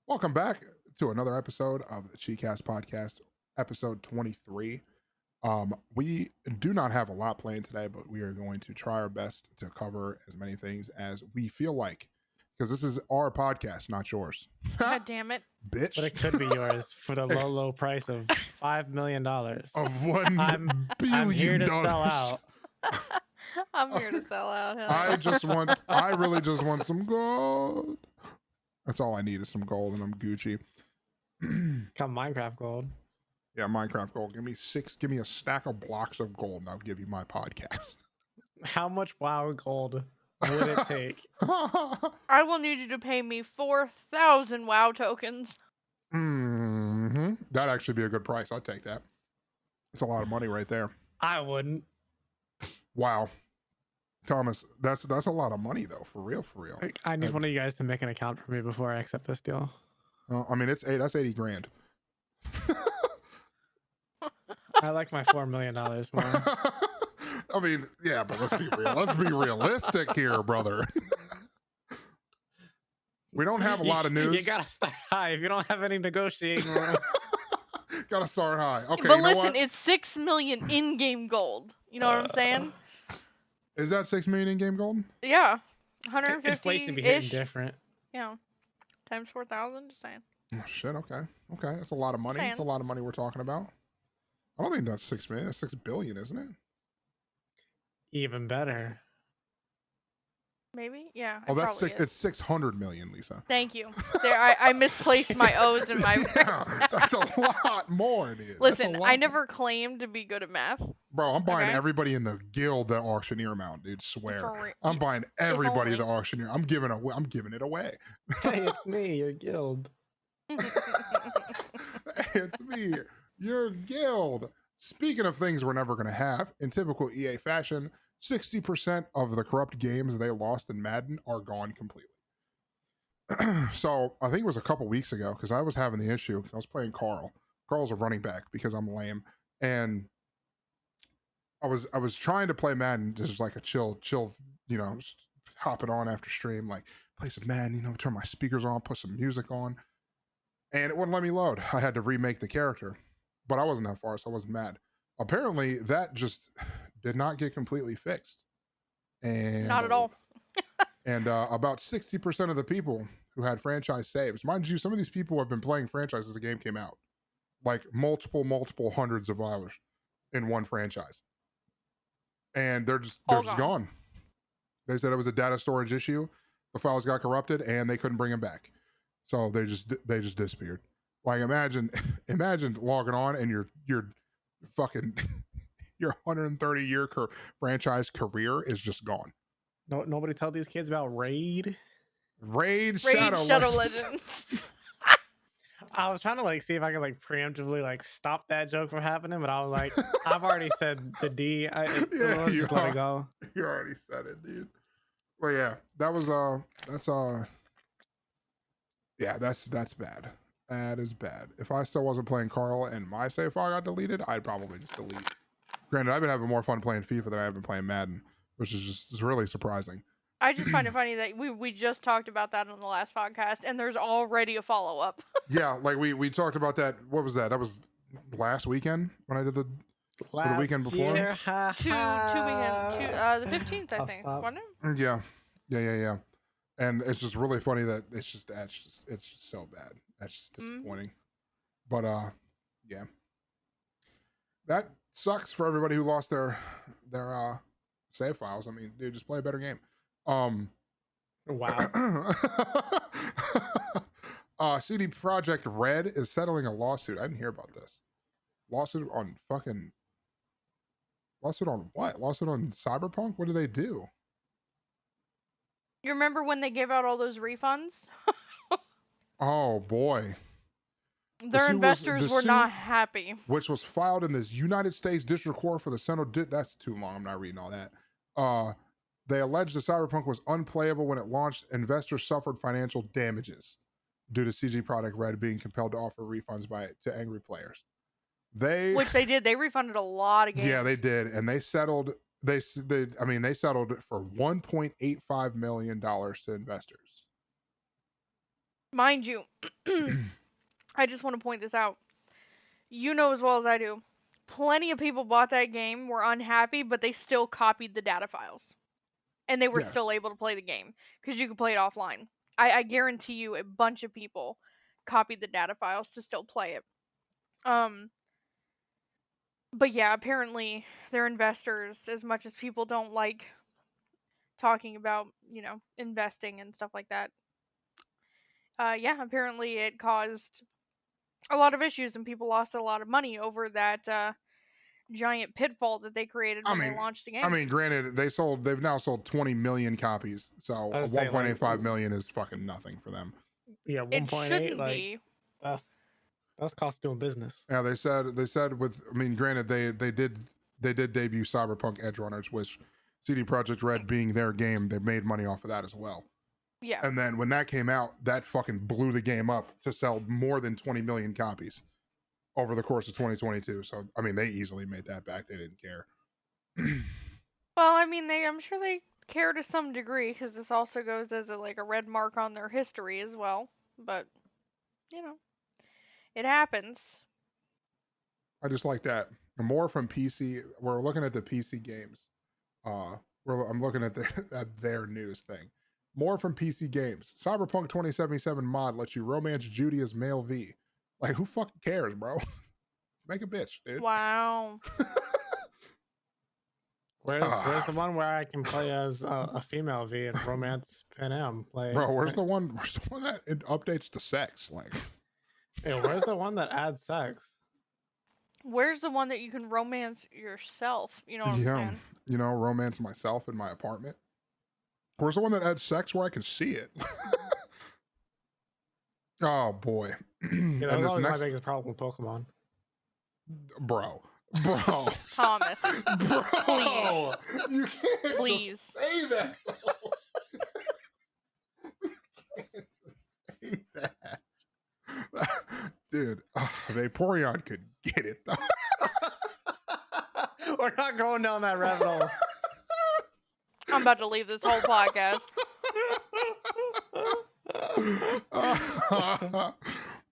Welcome back to another episode of the CheekCast podcast, episode 23. We do not have a lot planned today, but we are going to try our best to cover as many things as we feel like, because this is our podcast, not yours. God damn it. Bitch. But it could be yours for the low price of $5 million. Of $1 I'm billion. here to sell out. I'm here to sell out. hell I really just want some gold. That's all I need is some gold, and I'm Gucci. Come Minecraft gold. Yeah, Minecraft gold. Give me a stack of blocks of gold, and I'll give you my podcast. How much WoW gold would it take? I will need you to pay me 4,000 WoW tokens. Mm-hmm. That'd actually be a good price. I'd take that. It's a lot of money right there. I wouldn't. Wow. Thomas, that's a lot of money though, for real. I need one of you guys to make an account for me before I accept this deal. I mean, that's 80 grand. I like my $4 million more. I mean, yeah, but let's be real. Let's be realistic here, brother. We don't have a lot of news. You gotta start high if you don't have any negotiating room. Gotta start high. Okay, but you know listen, what? it's 6 million in-game gold. You know what I'm saying? Is that 6 million in-game gold? Yeah. Inflation be hitting 150-ish. different. Yeah. Times 4,000, just saying. Oh shit, okay. That's a lot of money. It's a lot of money we're talking about. I don't think that's 6 million. That's 6 billion, isn't it? Even better. Maybe? Yeah. Oh, that's probably six. is. It's 600 million, Lisa. Thank you. There, I misplaced my O's in my... Yeah, that's a lot more, dude. Listen, I never claimed to be good at math. Bro, I'm buying Okay. everybody in the guild that auctioneer mount, dude. Swear. For I'm buying everybody only. the auctioneer. I'm giving it away. Hey, it's me, your guild. It's me, your guild. Speaking of things we're never going to have, in typical EA fashion, 60% of the corrupt games they lost in Madden are gone completely. So I think it was a couple weeks ago, because I was having the issue. I was playing Carl. Carl's a running back because I'm lame, and I was trying to play Madden, just like a chill, you know, just hop it on after stream, like play some Madden, you know, turn my speakers on, put some music on, and it wouldn't let me load. I had to remake the character, but I wasn't that far, so I wasn't mad. Apparently, that just did not get completely fixed, and Not at all. And about 60% of the people who had franchise saves, mind you, some of these people have been playing franchise as the game came out, like multiple hundreds of hours in one franchise, and they're just gone. They said it was a data storage issue. The files got corrupted, and they couldn't bring them back, so they just disappeared. Like imagine logging on and your fucking your 130-year franchise career is just gone. No, nobody tell these kids about Raid. Shadow Legends. I was trying to like see if I could like preemptively like stop that joke from happening, but I was like, I've already said the D. Yeah, just let it go. You already said it, dude. Well, yeah, that was yeah, that's bad. That is bad. If I still wasn't playing Carl and my save file got deleted, I'd probably just delete. Granted, I've been having more fun playing FIFA than I have been playing Madden, which is just really surprising. I just find it funny that we just talked about that on the last podcast, and there's already a follow-up. Yeah, like we talked about that. What was that? That was last weekend when I did the weekend before. Year, two weekends, the 15th, I think, wasn't it? Yeah. And it's just really funny that it's just so bad. That's just disappointing. But yeah, that sucks for everybody who lost their save files. I mean, dude, just play a better game. Wow. CD Projekt Red is settling a lawsuit. I didn't hear about this. Lawsuit on what? Lawsuit on Cyberpunk? What do they do? You remember when they gave out all those refunds? Oh boy. Their investors were not happy. Which was filed in this United States District Court for the Central. That's too long. I'm not reading all that. They alleged the Cyberpunk was unplayable when it launched. Investors suffered financial damages due to CD Projekt Red being compelled to offer refunds to angry players. Which they did. They refunded a lot of games. Yeah, they did, and they settled. They settled for $1.85 million to investors. Mind you, I just want to point this out. You know as well as I do, plenty of people bought that game, were unhappy, but they still copied the data files. And they were still Yes. able to play the game because you could play it offline. I guarantee you a bunch of people copied the data files to still play it. But yeah, apparently they're investors. As much as people don't like talking about, investing and stuff like that. Yeah, apparently it caused a lot of issues and people lost a lot of money over that giant pitfall that they created I when they mean, launched the I game. mean, granted, they've now sold 20 million copies, so I a would say, like, 1.85 million is fucking nothing for them. yeah, It 1.8, shouldn't like be. that's cost doing business. Yeah, they said with, I mean, granted, they did debut Cyberpunk Edgerunners, which CD Projekt Red being their game, they made money off of that as well. Yeah. And then when that came out, that fucking blew the game up to sell more than 20 million copies over the course of 2022. So I mean, they easily made that back. They didn't care. Well, I mean, I'm sure they care to some degree because this also goes as a red mark on their history as well. But it happens. I just like that. More from PC. We're looking at the PC games. I'm looking at their news thing. More from PC games. Cyberpunk 2077 mod lets you romance Judy as male V. Like, who fucking cares, bro? Make a bitch, dude. Wow. Where's the one where I can play as a female V and romance Pan Am? Like, bro, where's the one that it updates the sex? Like, hey, where's the one that adds sex? Where's the one that you can romance yourself? You know what I'm saying? Romance myself in my apartment. Where's the one that adds sex where I can see it? Oh boy. Yeah, that was always my biggest problem with Pokemon. Bro. Thomas. Bro. Please. You can't Please. just say that. You can't just say that. Dude, Vaporeon could get it though. We're not going down that rabbit hole. I'm about to leave this whole podcast.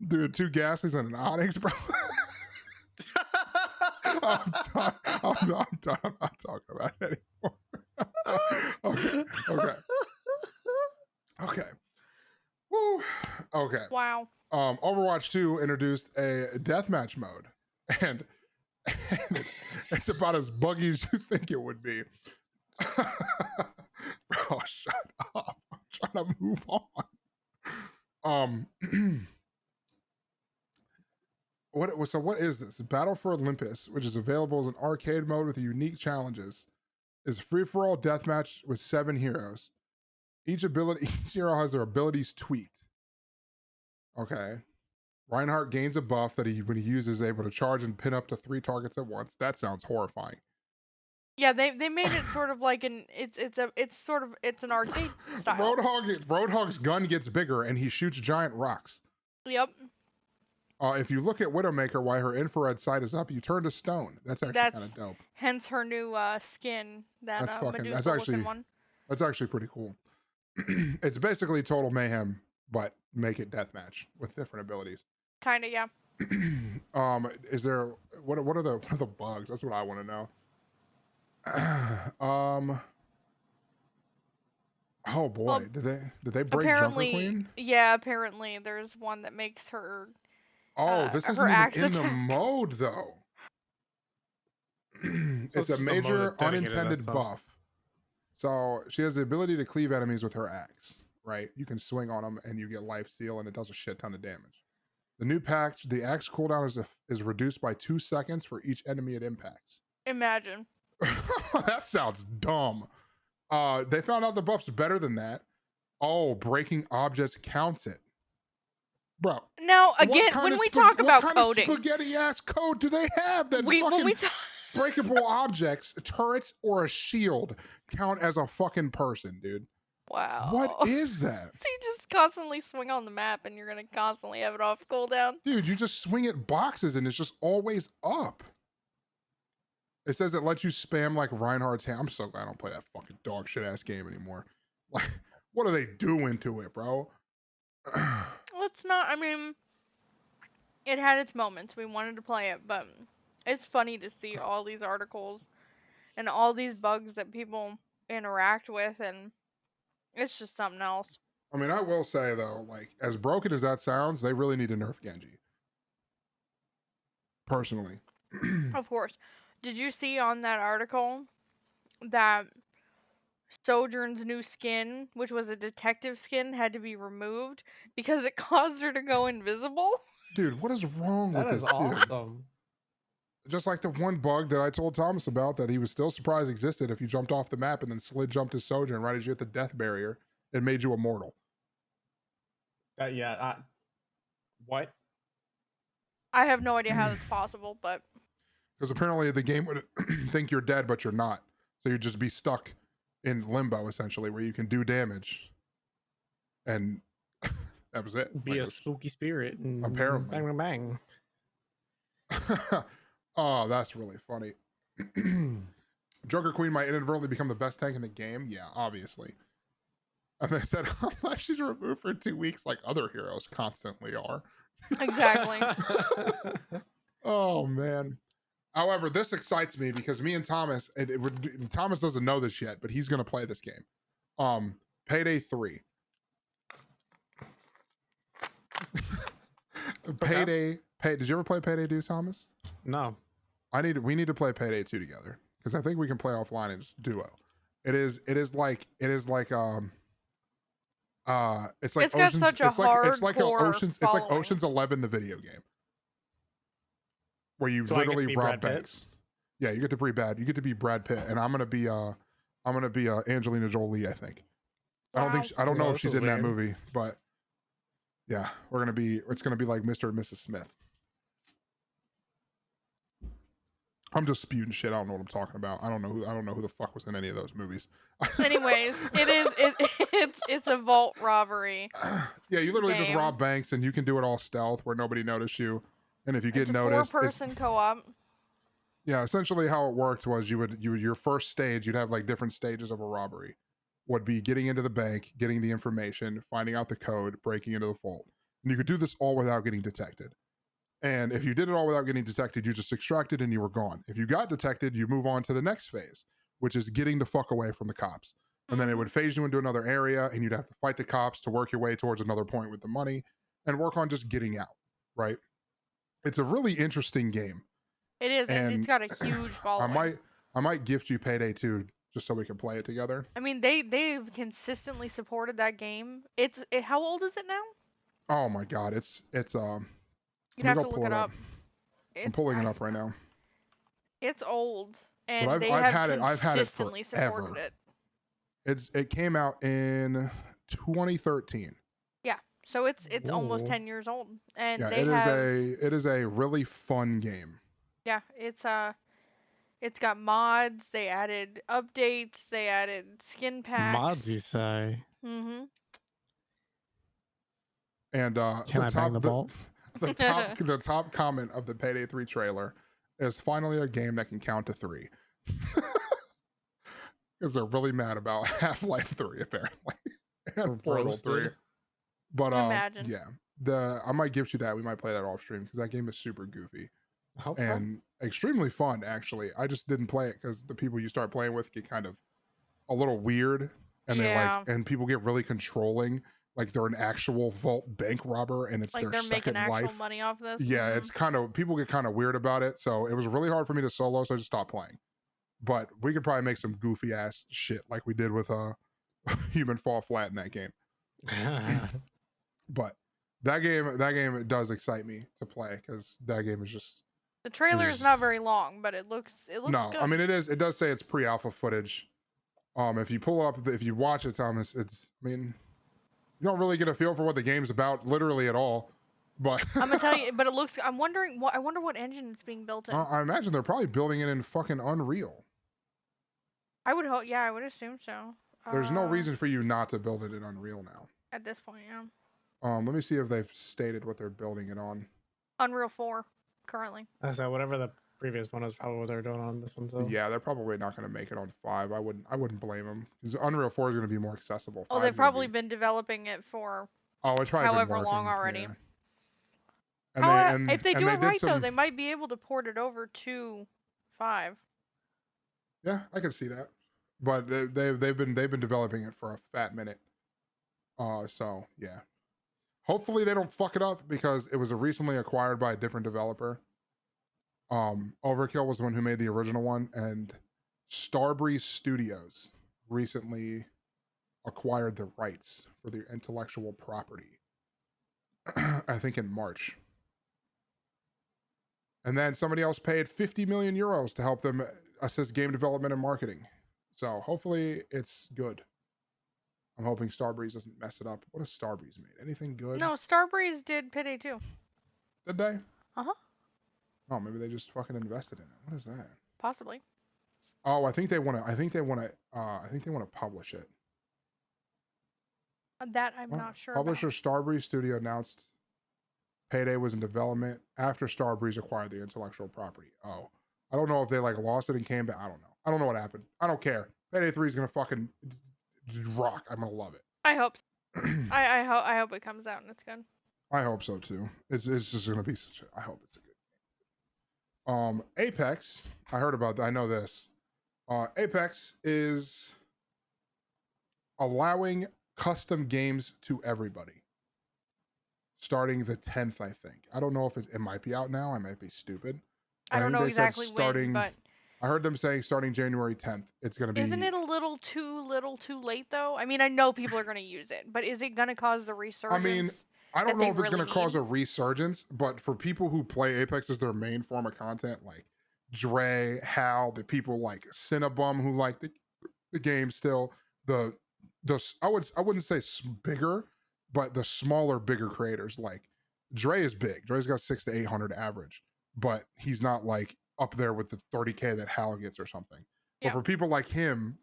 Dude, 2 Ghastlies and an Onyx, bro. I'm done. I'm not talking about it anymore. Okay. Woo. Okay. Wow. Overwatch 2 introduced a deathmatch mode, and it's about as buggy as you think it would be. Bro, shut up. I'm trying to move on. What is this? Battle for Olympus, which is available as an arcade mode with unique challenges, is a free-for-all deathmatch with 7 heroes. Each hero has their abilities tweaked. Okay. Reinhardt gains a buff that when he uses, is able to charge and pin up to 3 targets at once. That sounds horrifying. Yeah, they made it sort of like it's an arcade style. Roadhog's gun gets bigger and he shoots giant rocks. Yep. If you look at Widowmaker while her infrared sight is up, you turn to stone. That's actually kind of dope. Hence her new skin. That's actually one. That's actually pretty cool. It's basically total mayhem, but make it deathmatch with different abilities. Kinda, yeah. Is there what are the bugs? That's what I want to know. Oh boy, Well, did they break Junker Queen? Yeah, apparently there's one that makes her. Oh, this isn't even in the mode though. It's a major unintended buff. So she has the ability to cleave enemies with her axe, right? You can swing on them and you get life steal and it does a shit ton of damage. The new patch, the axe cooldown is reduced by 2 seconds for each enemy it impacts. Imagine. That sounds dumb. They found out the buff's better than that. Oh, breaking objects counts it. Bro. Now, again, when we talk about coding. What kind of spaghetti ass code do they have that breakable objects, turrets, or a shield count as a fucking person, dude? Wow. What is that? So you just constantly swing on the map and you're going to constantly have it off cooldown? Dude, you just swing at boxes and it's just always up. It says it lets you spam like Reinhardt's hand. I'm so glad I don't play that fucking dog shit ass game anymore. Like, what are they doing to it, bro? Well, it's not. I mean, it had its moments. We wanted to play it, but it's funny to see all these articles and all these bugs that people interact with, and it's just something else. I mean, I will say though, like as broken as that sounds, they really need to nerf Genji. Personally. Of course. Did you see on that article that Sojourn's new skin, which was a detective skin, had to be removed because it caused her to go invisible? Dude, what is wrong with That is this dude? awesome. Just like the one bug that I told Thomas about that he was still surprised existed if you jumped off the map and then slid jumped his Sojourn right as you hit the death barrier, it made you immortal. Yeah. What? I have no idea how that's possible, but Because apparently the game would think you're dead, but you're not. So you'd just be stuck in limbo essentially, where you can do damage. And that was it. Be Like, a it was- spooky spirit. And Apparently. Bang, bang, bang. Oh, that's really funny. Joker Queen might inadvertently become the best tank in the game. Yeah, obviously. And they said, unless she's removed for 2 weeks, like other heroes constantly are. exactly. Oh, man. However, this excites me because me and Thomas, Thomas doesn't know this yet, but he's going to play this game. Payday 3. Did you ever play Payday 2, Thomas? No. We need to play Payday 2 together because I think we can play offline and just duo. It's like It's got Ocean's, such a it's like hardcore following. Ocean's 11, the video game, where you So I get to literally be rob Brad Pitt? banks. Yeah, you get to be Brad Pitt, and I'm gonna be Angelina Jolie. I think. I don't know Well, if this she's is in that weird. movie, but yeah, it's gonna be like Mr. and Mrs. Smith. I'm just spewing shit. I don't know what I'm talking about. I don't know who the fuck was in any of those movies. Anyways, it's a vault robbery. Yeah, you literally just game. rob banks and you can do it all stealth where nobody notice you. And if you get It's a noticed, four-person co-op. yeah, essentially how it worked was your first stage, you'd have like different stages of a robbery. Would be getting into the bank, getting the information, finding out the code, breaking into the vault. And you could do this all without getting detected. And if you did it all without getting detected, you just extracted and you were gone. If you got detected, you move on to the next phase, which is getting the fuck away from the cops. And then it would phase you into another area and you'd have to fight the cops to work your way towards another point with the money and work on just getting out, right? It's a really interesting game. It is, and it's And got a huge following. I might gift you Payday 2 just so we can play it together. I mean, they've consistently supported that game. How old is it now? Oh my god, it's You'd let me have go to pull look it up. I'm pulling it up right now. It's old, and I've they had have it- I've had it consistently forever. supported it. It came out in 2013. Yeah, so it's almost Ooh. 10 years old, and Yeah, they it is a really fun game. yeah, it's got mods. They added updates. They added skin packs. Mods, you say? Mm-hmm. And Can I bang the vault? the top comment of the Payday 3 trailer is finally a game that can count to 3. Because they're really mad about Half-Life 3 apparently. And Portal 3. Roasted. But Imagine. yeah. I might gift you that. We might play that off stream because that game is super goofy Okay. and extremely fun actually. I just didn't play it because the people you start playing with get kind of a little weird and Yeah. and people get really controlling. Like they're an actual vault bank robber and it's Like their they're making second actual life. money off this. Yeah, Mhm. it's kind of people get kind of weird about it. So it was really hard for me to solo, so I just stopped playing. But we could probably make some goofy ass shit like we did with Human Fall Flat in that game. But that game does excite me to play because that game is just The trailer is not very long, but it looks no. good. I mean, it does say it's pre-alpha footage. If you pull it up, if you watch it, Thomas, I mean, you don't really get a feel for what the game's about, literally at all. But I'm gonna tell you, but it looks. I wonder what engine it's being built in. I imagine they're probably building it in fucking Unreal. I would hope. Yeah, I would assume so. There's no reason for you not to build it in Unreal now. At this point, yeah. Let me see if they've stated what they're building it on. Unreal 4 currently. I said whatever the previous one is probably what they're doing on this one. So Yeah, they're probably not going to make it on 5. I wouldn't blame them because Unreal 4 is going to be more accessible. Oh, 5's they've gonna probably be- been developing it for Oh, it's probably been however working. long already. Yeah. And they If they do they it did right, though, some. they might be able to port it over to 5. Yeah, I can see that. But they've been developing it for a fat minute. So yeah. Hopefully they don't fuck it up because it was recently acquired by a different developer. Overkill was the one who made the original one, and Starbreeze Studios recently acquired the rights for the intellectual property. I think in March. And then somebody else paid 50 million euros to help them assist game development and marketing. So hopefully it's good. I'm hoping Starbreeze doesn't mess it up. What has Starbreeze made? Anything good? No, Starbreeze did Payday 2. Did they? Uh-huh. Oh, maybe they just fucking invested in it. What is that? Possibly. Oh, I think they want to. I think they want to publish it. That I'm not sure Publisher about. Starbreeze Studio announced Payday was in development after Starbreeze acquired the intellectual property. Oh, I don't know if they like lost it and came back. I don't know. I don't know what happened. I don't care. Payday 3 is gonna fucking rock. I'm gonna love it. I hope so. I hope it comes out and it's good. I hope so too. It's just gonna be such a. I hope it's a good game. Apex. I heard about that. I know this. Apex is allowing custom games to everybody starting the 10th, I think. I don't know if it might be out now. I might be stupid. I don't think know they said exactly when, but I heard them saying starting January 10th. It's going to be. isn't it a little too late though? I mean, I know people are going to use it, but is it going to cause the resurgence? I mean, I don't that know they if it's going really to cause need? a resurgence, but for people who play Apex as their main form of content, like Dre, Hal, the people like Cinnabum who like the game still, the I wouldn't say bigger, but the smaller, bigger creators like Dre is big. Dre's got 600 to 800 average, but he's not like up there with the 30K that Hal gets or something. But Yeah. for people like him,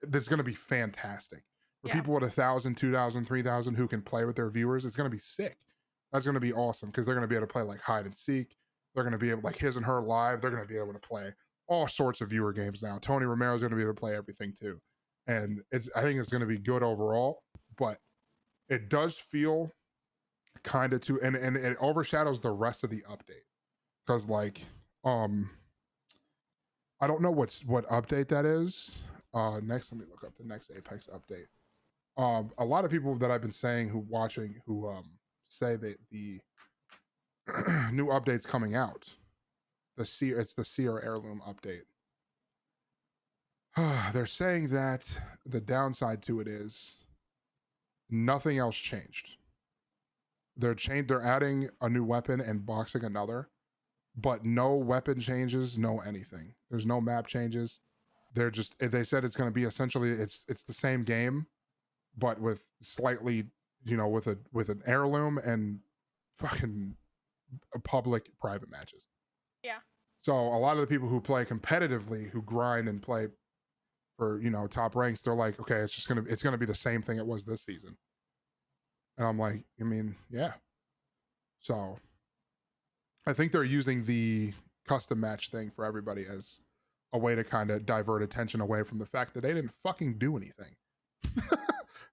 that's going to be fantastic. For Yeah. people at 1,000, 2,000, 3,000 who can play with their viewers, it's going to be sick. That's going to be awesome because they're going to be able to play like hide and seek. They're going to be able like his and her live. They're going to be able to play all sorts of viewer games now. Tony Romero's going to be able to play everything too, and I think it's going to be good overall. But it does feel kind of too, and it overshadows the rest of the update because like I don't know what update that is. Next, let me look up the next Apex update. A lot of people that I've been saying who say that the new update's coming out. It's the Seer Heirloom update. They're saying that the downside to it is nothing else changed. They're adding a new weapon and boxing another, but no weapon changes, no anything. There's no map changes. They said it's going to be essentially it's the same game, but with slightly, with an heirloom and fucking public private matches. Yeah. So a lot of the people who play competitively, who grind and play for top ranks, they're like, okay, it's gonna be the same thing it was this season. And I'm like, I mean, yeah. So I think they're using the custom match thing for everybody as a way to kind of divert attention away from the fact that they didn't fucking do anything.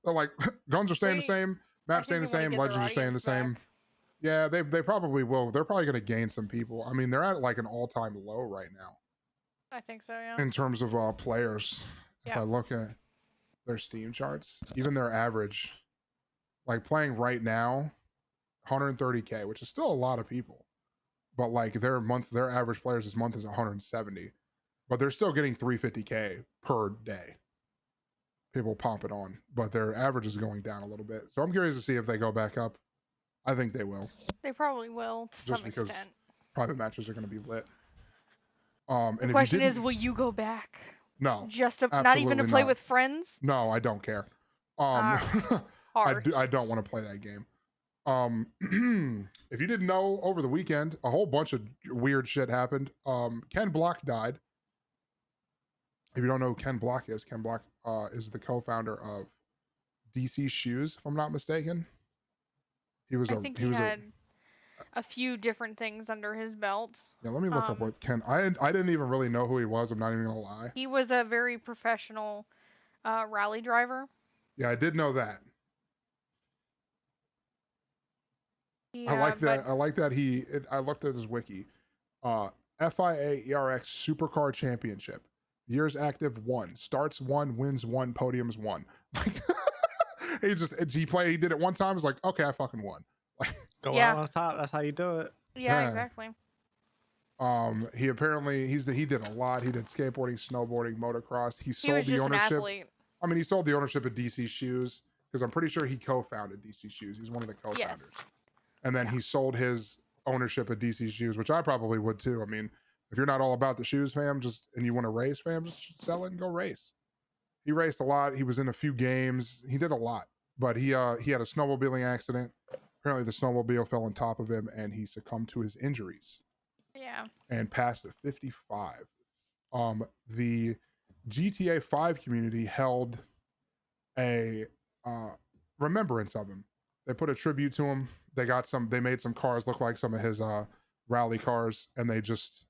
They're like, guns are staying the same, maps staying the same, legends are staying the same. Back. Yeah, they probably will. They're probably going to gain some people. I mean, they're at like an all-time low right now. I think so, yeah. In terms of players. Yeah. If I look at their Steam charts, even their average, like playing right now, 130K, which is still a lot of people. But like their average players this month is 170. But they're still getting 350K per day. People pump it on, but their average is going down a little bit. So I'm curious to see if they go back up. I think they will. They probably will to Just some because extent. private matches are going to be lit. The and question is, will you go back? No. Just to, not even to play with friends? No, I don't care. Hard. I don't want to play that game. If you didn't know, over the weekend, a whole bunch of weird shit happened. Ken Block died. If you don't know who Ken Block is the co-founder of DC Shoes, if I'm not mistaken. He had a few different things under his belt. Yeah, let me look up what Ken. I didn't even really know who he was. I'm not even gonna lie. He was a very professional rally driver. Yeah, I did know that. I Yeah, like that. but I like that I looked at his wiki. FIA ERX Supercar Championship. Years active 1. Starts 1. Wins 1. Podiums 1. Like he did it one time. It's like, okay, I fucking won. Like, Go yeah, out on top. That's how you do it. yeah, yeah. exactly. He apparently he did a lot. He did skateboarding, snowboarding, motocross. He He was sold the just an ownership. athlete. I mean, he sold the ownership of DC Shoes because I'm pretty sure he co-founded DC Shoes. He was one of the co-founders. Yes. And then Yeah. he sold his ownership of DC Shoes, which I probably would too. I mean, if you're not all about the shoes, fam, and you want to race, fam, just sell it and go race. He raced a lot. He was in a few games. He did a lot, but he had a snowmobiling accident. Apparently, the snowmobile fell on top of him, and he succumbed to his injuries. Yeah. And passed at 55. The GTA 5 community held a remembrance of him. They put a tribute to him. They made some cars look like some of his rally cars, and they just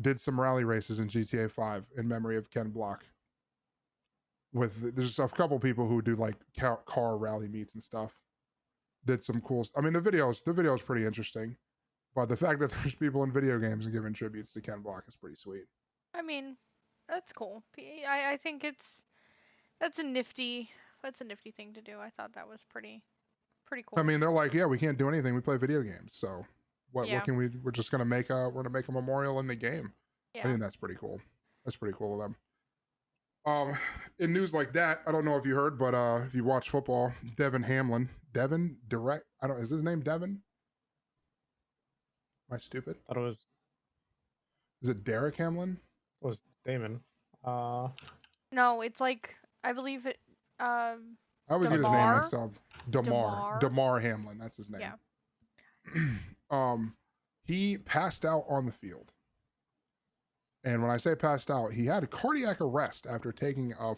did some rally races in GTA 5 in memory of Ken Block. There's a couple people who do like car rally meets and stuff. Did some cool. I mean, the video is pretty interesting, but the fact that there's people in video games and giving tributes to Ken Block is pretty sweet. I mean, that's cool. I think that's a nifty thing to do. I thought that was pretty cool. I mean, they're like, yeah, we can't do anything. We play video games, so what can we? We're just gonna make a memorial in the game. Yeah. I think that's pretty cool. That's pretty cool of them. In news like that, I don't know if you heard, but if you watch football, Devin Direct. Is his name Devin? Am I stupid? Thought it was. Is it Derek Hamlin? It was Damon. No, it's like I believe it. I always get his name mixed up. Damar. Damar Hamlin. That's his name. Yeah. He passed out on the field. And when I say passed out, he had a cardiac arrest after taking a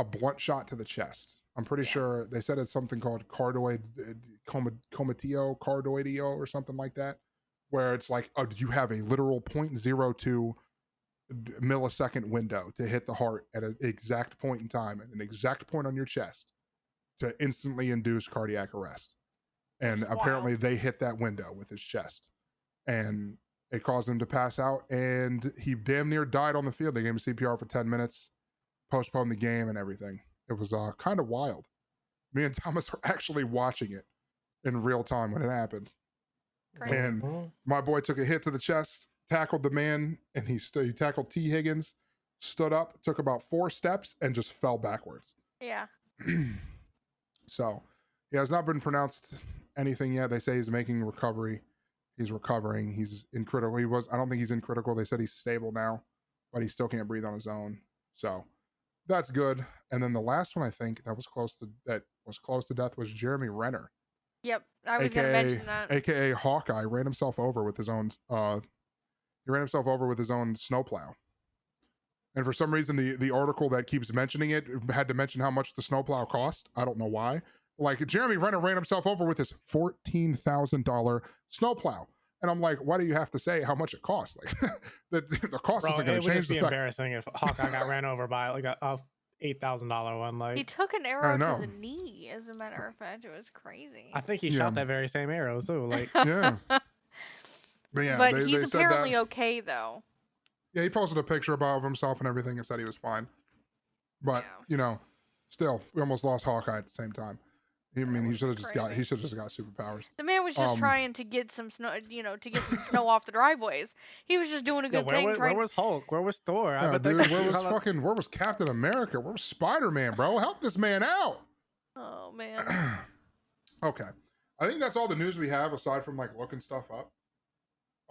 blunt shot to the chest. I'm pretty sure they said it's something called cardoidio or something like that, where it's like you have a literal 0.02 millisecond window to hit the heart at an exact point in time, at an exact point on your chest, to instantly induce cardiac arrest. And apparently they hit that window with his chest, and it caused him to pass out, and he damn near died on the field. They gave him CPR for 10 minutes, postponed the game and everything. It was kind of wild. Me and Thomas were actually watching it in real time when it happened. Crazy. And my boy took a hit to the chest, tackled the man, and he tackled T. Higgins, stood up, took about 4 steps, and just fell backwards. Yeah. So he has not been pronounced anything yet. They say he's making recovery. He's recovering. He's in critical. I don't think he's in critical. They said he's stable now, but he still can't breathe on his own. So that's good. And then the last one I think that was close to death was Jeremy Renner. Yep. I was gonna mention that. AKA Hawkeye ran himself over with his own snowplow. And for some reason the article that keeps mentioning it had to mention how much the snowplow cost. I don't know why. Like, Jeremy Renner ran himself over with his $14,000 snowplow. And I'm like, why do you have to say how much it costs? Like, the cost isn't going to change the fact. It would just be embarrassing if Hawkeye got ran over by like a $8,000 one. Like, he took an arrow to the knee, as a matter of fact. It was crazy. I think he shot that very same arrow too. Like, yeah. But he's apparently okay though. Yeah, he posted a picture of himself and everything and said he was fine. But still, we almost lost Hawkeye at the same time. I mean, he should have just got superpowers. The man was just trying to get some snow, to get some snow off the driveways. He was just doing a good thing. Where was Hulk? Where was Thor? Yeah, dude, where was Captain America? Where was Spider-Man, bro? Help this man out. Oh man. Okay. I think that's all the news we have aside from like looking stuff up.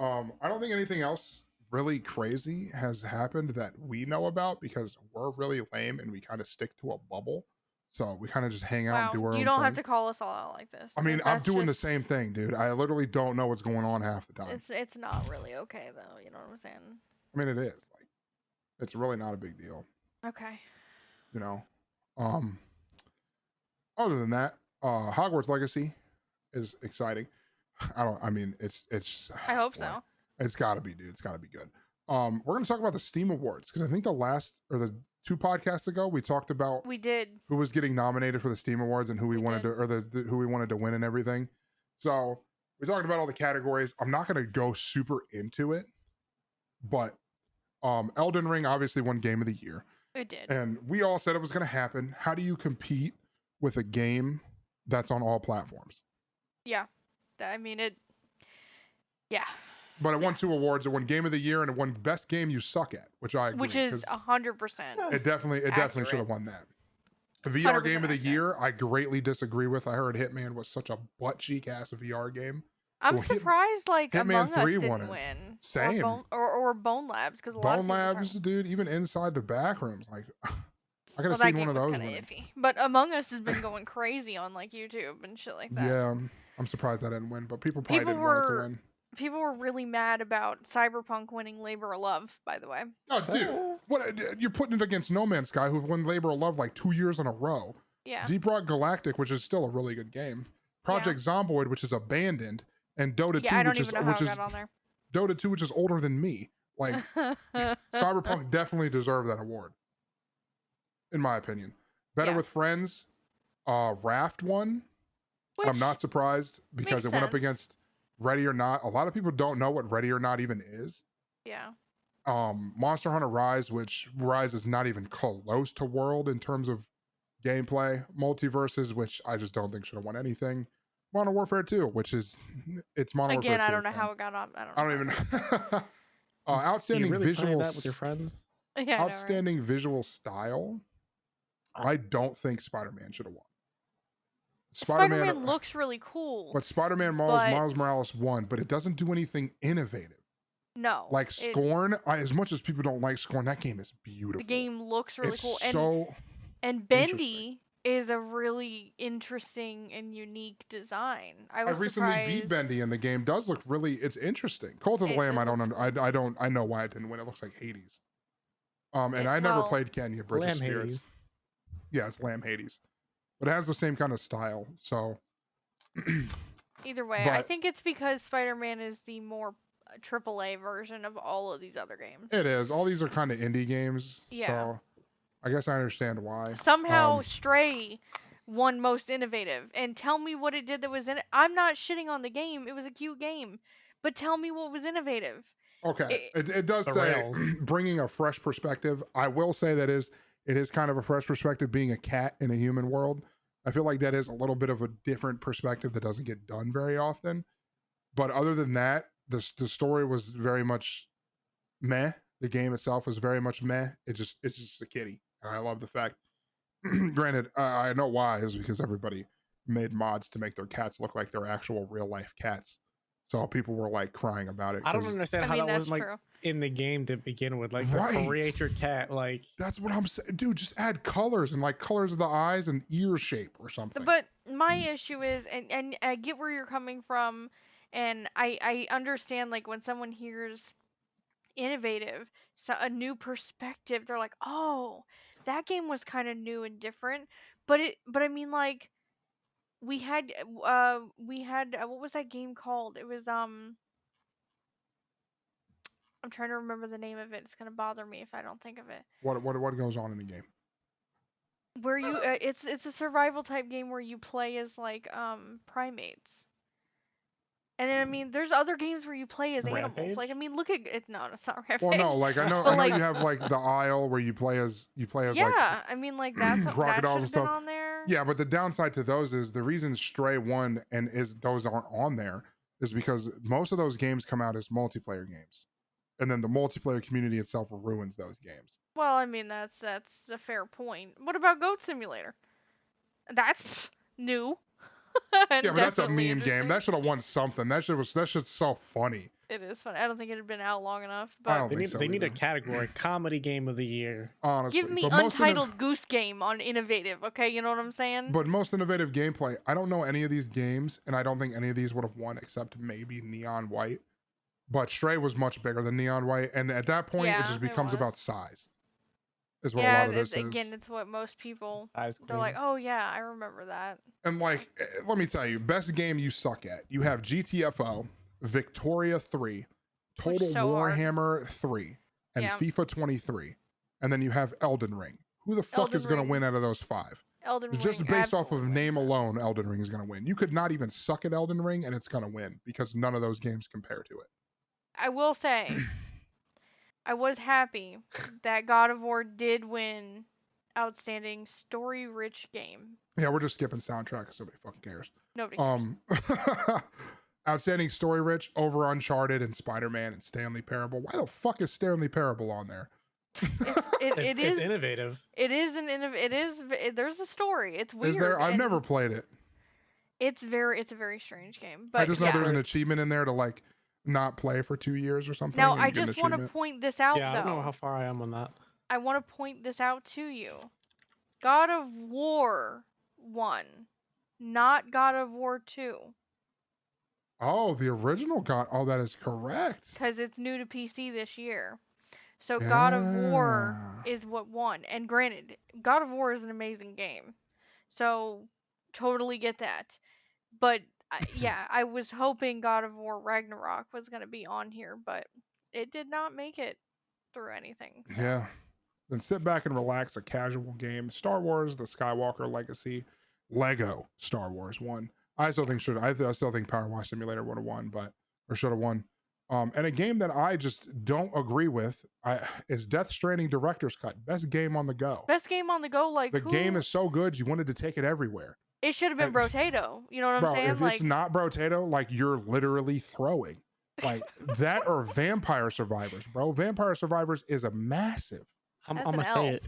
I don't think anything else really crazy has happened that we know about because we're really lame and we kind of stick to a bubble. So we kind of just hang out and do our own thing. You don't have to call us all out like this. I mean, I'm doing the same thing, dude. I literally don't know what's going on half the time. It's not really okay though. You know what I'm saying? I mean, it is. Like, it's really not a big deal. Okay. You know. Other than that, Hogwarts Legacy is exciting. It's. I hope so. It's got to be, dude. It's got to be good. We're going to talk about the Steam Awards because I think the 2 podcasts ago, we talked about We did. who was getting nominated for the Steam Awards and who we wanted did. to, or who we wanted to win and everything. So we talked about all the categories. I'm not going to go super into it, but Elden Ring obviously won Game of the Year. It did. And we all said it was going to happen. How do you compete with a game that's on all platforms? Yeah. I mean, it. Yeah. But it won 2 awards. It won Game of the Year and it won Best Game You Suck At, which I agree. Which is 100%. It definitely should have won that. VR Game of the Year, I greatly disagree with. I heard Hitman was such a butt cheek ass VR game. I'm surprised Hitman Among 3 Us didn't won it. win. Same. Or Bone Labs, because Bone Labs, dude, even inside the back rooms, like I could have that seen one game of was those kinda win. iffy. But Among Us has been going crazy on like YouTube and shit like that. Yeah, I'm surprised I didn't win, but people probably didn't want it to win. People were really mad about Cyberpunk winning Labor of Love, by the way. Oh, dude, what you're putting it against No Man's Sky, who won Labor of Love like 2 years in a row. Yeah. Deep Rock Galactic, which is still a really good game. Project Zomboid, which is abandoned, and Dota 2, I don't which is even know how it got on there. Dota 2, which is older than me. Like Cyberpunk definitely deserved that award, in my opinion. Better with Friends, Raft won. Which I'm not surprised because it went up sense. against Ready or Not. A lot of people don't know what Ready or Not even is. Yeah. Monster Hunter Rise, which Rise is not even close to World in terms of gameplay. Multiverses, which I just don't think should have won anything. Modern Warfare 2, which is it's Modern Warfare 2. Again, I don't know how it got on. I don't even know. Outstanding Do you really play visual that with your friends? Yeah, outstanding visual style. I don't think Spider-Man should have won. Spider-Man looks really cool. But Spider-Man Miles Morales won, but it doesn't do anything innovative. No. Like Scorn, as much as people don't like Scorn, that game is beautiful. The game looks really cool. And Bendy is a really interesting and unique design. I recently beat Bendy, and the game does look it's interesting. Cult of the Lamb, I know why it didn't win. It looks like Hades. And I never played Kenya Bridge of Spirits. Hades. Yeah, it's Lamb Hades. But it has the same kind of style, so either way, I think it's because Spider-Man is the more AAA version of all of these other games. It is. All these are kind of indie games. Yeah. So I guess I understand why. Somehow Stray won most innovative. And tell me what it did that was in it. I'm not shitting on the game. It was a cute game. But tell me what was innovative. Okay. It does say bringing a fresh perspective. I will say it is kind of a fresh perspective being a cat in a human world. I feel like that is a little bit of a different perspective that doesn't get done very often. But other than that, the story was very much meh. The game itself was very much meh. It's just a kitty. And I love the fact, granted, I know why, is because everybody made mods to make their cats look like they're actual real life cats. So people were like crying about it. I don't understand how that wasn't like in the game to begin with. Like create your cat, like that's what I'm saying, dude. Just add colors and like colors of the eyes and ear shape or something. But my issue is, and I get where you're coming from, and I understand like when someone hears innovative, so a new perspective, they're like, oh, that game was kind of new and different. But I mean like. We had what was that game called? It was I'm trying to remember the name of it. It's gonna bother me if I don't think of it. What goes on in the game? Where you it's a survival type game where you play as like primates. And then I mean, there's other games where you play as animals. Like I mean, look at it. No, it's not Rampage. Well, no, like I know you have like the Isle where you play as yeah. I mean, like that's crocodiles and stuff on there. Yeah, but the downside to those is the reason Stray won and those aren't on there is because most of those games come out as multiplayer games, and then the multiplayer community itself ruins those games. Well, I mean that's a fair point. What about Goat Simulator? That's new. Yeah, but that's a meme game. That should have won something. That shit's so funny. It is funny. I don't think it had been out long enough. But they need a category, comedy game of the year. Honestly, give me Untitled Goose Game on innovative. Okay, you know what I'm saying? But most innovative gameplay. I don't know any of these games, and I don't think any of these would have won except maybe Neon White. But Stray was much bigger than Neon White, and at that point, it just becomes about size. Is what a lot of this is. Again, it's what most people they're like, oh yeah, I remember that. And like, let me tell you, best game you suck at. You have GTFO, Victoria 3, Total Warhammer 3, and FIFA 23. and then you have Elden Ring. Who the fuck Elden is going to Ring. win out of those 5? Elden Ring. Just based off of absolutely name wins that. alone, Elden Ring is going to win. You could not even suck at Elden Ring, and it's going to win because none of those games compare to it. I will say, I was happy that God of War did win Outstanding Story-Rich Game. Yeah, we're just skipping soundtrack because nobody fucking cares. Nobody cares. Outstanding story rich over Uncharted and Spider-Man and Stanley Parable. Why the fuck is Stanley Parable on there? It It's is innovative. It is there's a story. It's weird. Is there? I've and never played it. It's a very strange game. I But just know yeah. there's an achievement in there to like not play for 2 years or something. Now and I you get an just want to achievement. point this out Yeah, I don't know though. how far I am on that. I want to point this out to you. God of War 1, not God of War 2, Oh, the original God. Oh, that is correct. because it's new to PC this year. So God of War is what won. And granted, God of War is an amazing game. So totally get that. But yeah, I was hoping God of War Ragnarok was going to be on here, but it did not make it through anything. So. Yeah. Then sit back and relax. A casual game. Star Wars: The Skywalker Legacy. Lego Star Wars won. I still think Power Wash Simulator would have won, or should have won. And a game that I just don't agree with is Death Stranding Director's Cut. Best game on the go. Best game on the go. Like the game is so good, you wanted to take it everywhere. It should have been Brotato. You know what I'm saying? If it's not Brotato, like you're literally throwing. Like that or Vampire Survivors, bro. Vampire Survivors is a massive. I'm That's gonna an say L. it.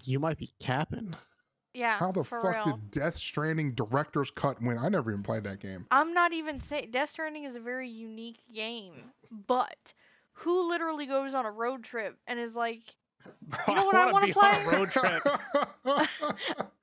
You might be capping. Yeah. How the for fuck real. did Death Stranding Director's Cut win? I never even played that game. I'm not even saying Death Stranding is a very unique game, but who literally goes on a road trip and is like, Bro, you know what I want to be on play? a road trip.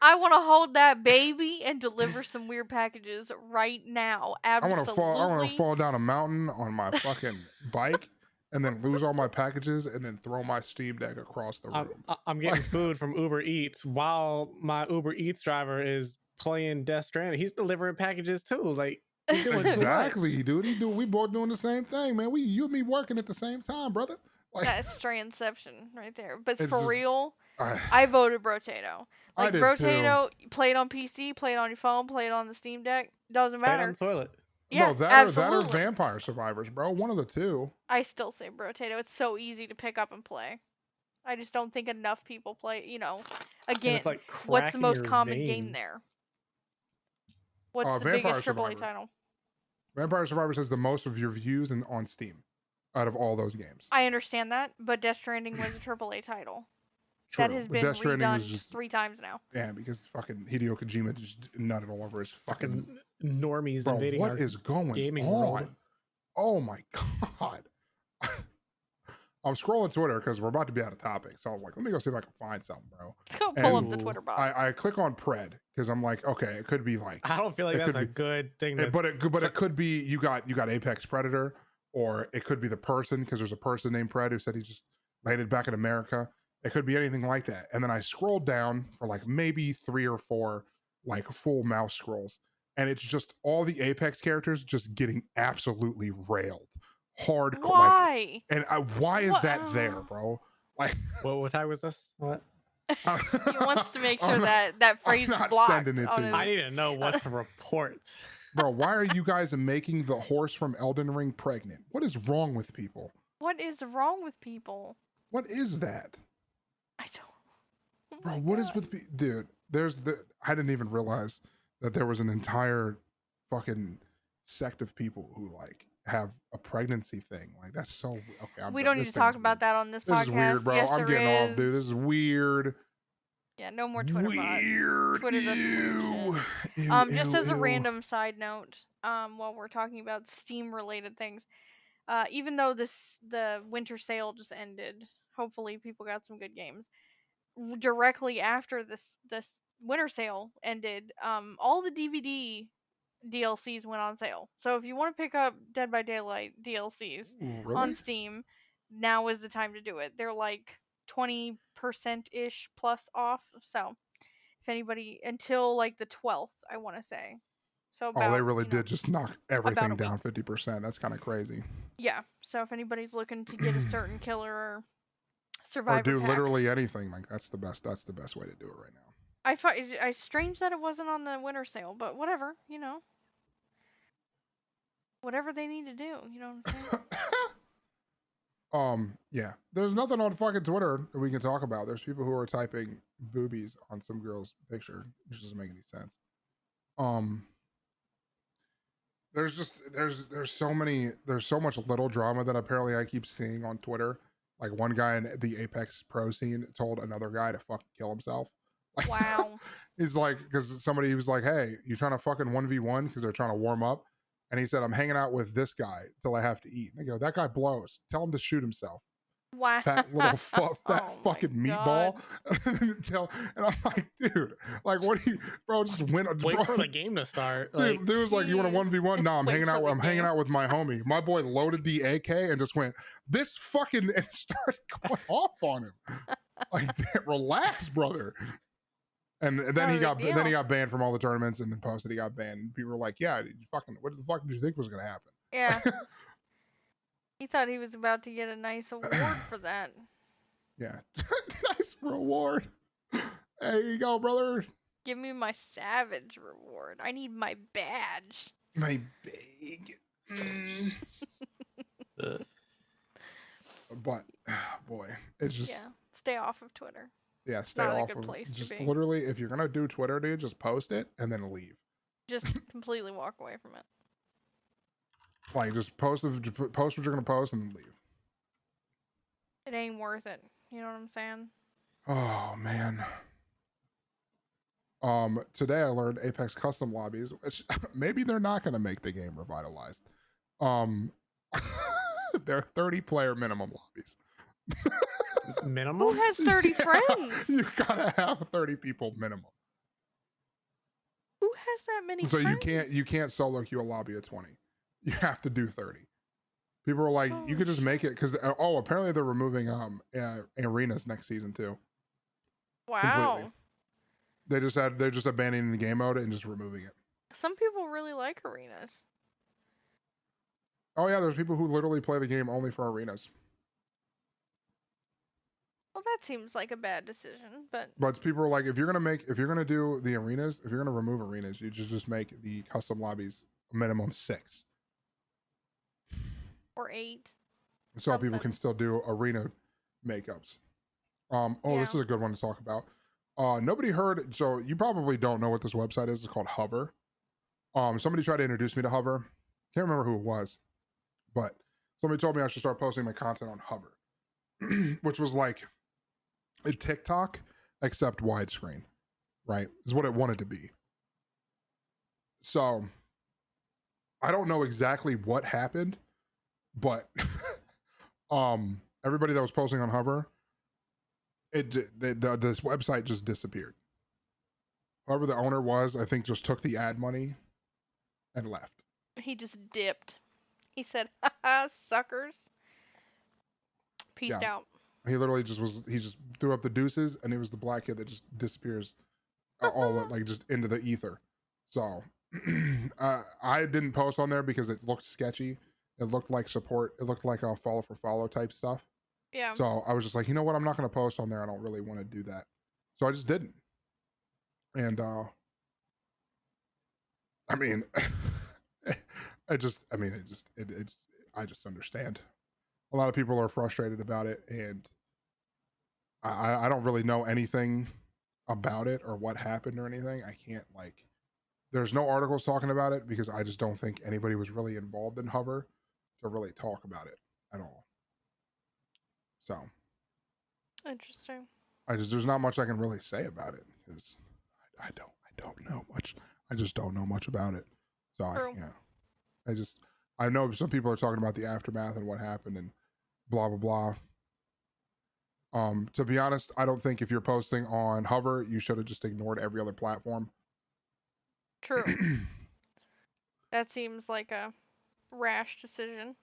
I want to hold that baby and deliver some weird packages right now. Absolutely. I want to fall down a mountain on my fucking bike and then lose all my packages and then throw my Steam Deck across the room. I'm getting food from Uber Eats while my Uber Eats driver is playing Death Stranding. He's delivering packages too. Like he's doing exactly, dude. We both doing the same thing, man. You and me working at the same time, brother. Like, that's Strandception right there. But for just, real, I voted Brotato. Like I did Brotato, play it on PC, play it on your phone, play it on the Steam Deck. Doesn't Play it matter. on the toilet. Yeah, no, that absolutely. or Vampire Survivors, bro. One of the two. I still say Brotato. It's so easy to pick up and play. I just don't think enough people play. You know, again, It's like what's the most cracking your common game veins. there? What's the Vampire biggest AAA Survivor. title? Vampire Survivors has the most of your views on Steam out of all those games. I understand that, but Death Stranding was a AAA title. True, That has but been Death Stranding was redone just 3 times now. yeah, because fucking Hideo Kojima just nutted all over his fucking normies bro, invading what our is going gaming on? world. Oh my god. I'm scrolling Twitter because we're about to be out of topic. So I was like, let me go see if I can find something, bro. Let's go pull up And the Twitter box. I click on Pred because I'm like, okay, it could be like I don't feel like it that's could a be- good thing. but it could be you got Apex Predator, or it could be the person because there's a person named Pred who said he just landed back in America. It could be anything like that. And then I scrolled down for like maybe 3 or 4 like full mouse scrolls, and it's just all the Apex characters just getting absolutely railed, hardcore. Why? Like, and why is that there, bro? Like, what tag was this? What? He wants to make sure I'm not- that phrase I'm is not blocked. sending it on to his- you. I need to know what to report. bro, why are you guys making the horse from Elden Ring pregnant? What is wrong with people? What is wrong with people? What is that? I don't. Oh Bro, my what is God. with dude? I didn't even realize that there was an entire fucking sect of people who like have a pregnancy thing. Like that's so okay. We don't need to talk about that on this podcast. This is weird, bro. Yes, I'm there getting is. off, dude. This is weird. Yeah, no more Twitter bots. Weird. Twitter does some weird shit. Ew, Just ew, as a ew. random side note, while we're talking about Steam related things, even though the winter sale just ended, hopefully people got some good games. Directly after this winter sale ended, all the DVD DLCs went on sale. So if you want to pick up Dead by Daylight DLCs Ooh, really? on Steam, now is the time to do it. They're like 20% ish plus off. So if anybody until like the 12th, I want to say. So about, Oh, they really did just knock everything a down 50%. That's kind of crazy. Yeah. So if anybody's looking to get a certain killer or Survivor do pack. literally anything. Like that's the best way to do it right now. I find it's strange that it wasn't on the winter sale, but whatever, you know. Whatever they need to do, you know what I'm saying? Yeah. There's nothing on fucking Twitter that we can talk about. There's people who are typing boobies on some girl's picture, which doesn't make any sense. There's so much little drama that apparently I keep seeing on Twitter. Like one guy in the Apex Pro scene told another guy to fucking kill himself. Wow. He's like, because somebody was like, "Hey, you trying to fucking 1v1?" Because they're trying to warm up, and he said, "I'm hanging out with this guy till I have to eat." And they go, "That guy blows. Tell him to shoot himself." Wow. Fat little fat Oh my fucking God. meatball. And I'm like, dude, like, what do you, bro? Just win. Wait bro. for the game to start. Like, Dude was like, "You want a Jeez. 1v1?" No, I'm Wait hanging for out. the I'm hanging game. out with my homie. My boy loaded the AK and just went this fucking and started going off on him. Like, relax, brother. And then Not a big he deal. got banned from all the tournaments and then posted he got banned. And people were like, "Yeah, you fucking, what the fuck did you think was gonna happen?" Yeah. He thought he was about to get a nice award for that. Yeah, nice reward. Hey, you go, brother. Give me my savage reward. I need my badge. My big. But boy, it's just Yeah. Stay off of Twitter. yeah, stay not a off good of place to just be. literally if you're gonna do Twitter, dude, just post it and then leave. Just completely walk away from it. Like just post what you're gonna post and then leave. It ain't worth it. You know what I'm saying? Oh man. Today I learned Apex custom lobbies, which maybe they're not gonna make the game revitalized. They're 30 player minimum lobbies. minimum? Who has 30 Yeah, friends? You gotta have 30 people minimum. Who has that many So friends? you can't solo queue a lobby of 20. You have to do 30. People are like, you could just make it because apparently they're removing arenas next season too. Wow. Completely. They're just abandoning the game mode and just removing it. Some people really like arenas. Oh yeah, there's people who literally play the game only for arenas. Well, that seems like a bad decision, but People are like, if you're gonna do the arenas, if you're gonna remove arenas, you just make the custom lobbies minimum 6. or 8. So people can Something. still do arena makeups. This Yeah. is a good one to talk about. Nobody heard, so you probably don't know what this website is. It's called Hover. Somebody tried to introduce me to Hover. Can't remember who it was, but somebody told me I should start posting my content on Hover, which was like a TikTok except widescreen, right? Is what it wanted to be. So I don't know exactly what happened, but everybody that was posting on Hover, this website just disappeared. Whoever the owner was, I think, just took the ad money and left. He just dipped. He said, haha, suckers. Peaced Yeah. out. He literally he just threw up the deuces, and it was the black kid that just disappears all like just into the ether. So I didn't post on there because it looked sketchy. It looked like support. It looked like a follow for follow type stuff. Yeah. So I was just like, you know what? I'm not going to post on there. I don't really want to do that. So I just didn't. And I mean, I just understand. A lot of people are frustrated about it, and I don't really know anything about it or what happened or anything. I can't there's no articles talking about it because I just don't think anybody was really involved in Hover to really talk about it at all. So Interesting. there's not much I can really say about it because I don't know much. I just don't know much about it. So I know some people are talking about the aftermath and what happened and blah blah blah. To be honest, I don't think if you're posting on Hover, you should have just ignored every other platform. True. That seems like a rash decision.